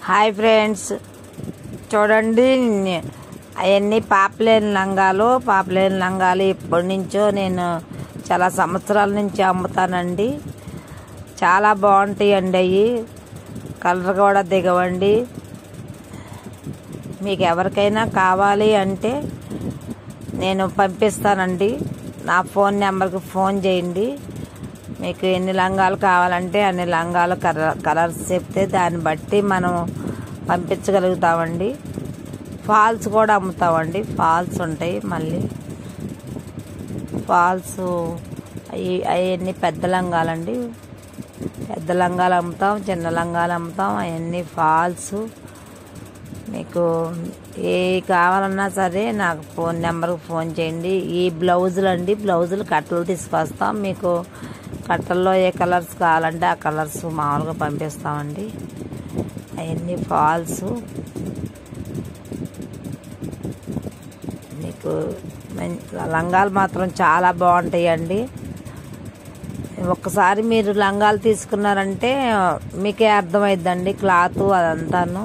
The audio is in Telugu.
హాయ్ ఫ్రెండ్స్, చూడండి అవన్నీ పాపలేని లంగాలు ఇప్పటి నుంచో నేను చాలా సంవత్సరాల నుంచి అమ్ముతానండి. చాలా బాగుంటాయండి. అవి కలర్ కూడా దిగవండి. మీకు ఎవరికైనా కావాలి అంటే నేను పంపిస్తానండి. నా ఫోన్ నెంబర్కి ఫోన్ చేయండి. మీకు ఎన్ని లంగాలు కావాలంటే అన్ని లంగాలు కలర్స్ చెప్తే దాన్ని బట్టి మనం పంపించగలుగుతామండి. ఫాల్స్ కూడా అమ్ముతామండి. ఫాల్స్ ఉంటాయి. మళ్ళీ ఫాల్స్ అవన్నీ పెద్ద లంగాలండి. పెద్ద లంగాలు అమ్ముతాం, చిన్న లంగాలు అమ్ముతాం. అవన్నీ ఫాల్స్. మీకు ఏ కావాలన్నా సరే నాకు ఫోన్ నెంబర్కి ఫోన్ చేయండి. ఈ బ్లౌజులు అండి, బ్లౌజులు కట్టలు తీసుకొస్తాం. మీకు కట్టల్లో ఏ కలర్స్ కావాలంటే ఆ కలర్స్ మామూలుగా పంపిస్తామండి. అవన్నీ ఫాల్స్. మీకు లంగాలు మాత్రం చాలా బాగుంటాయండి. ఒక్కసారి మీరు లంగాలు తీసుకున్నారంటే మీకే అర్థమైద్దండి క్లాత్ అదంతాను.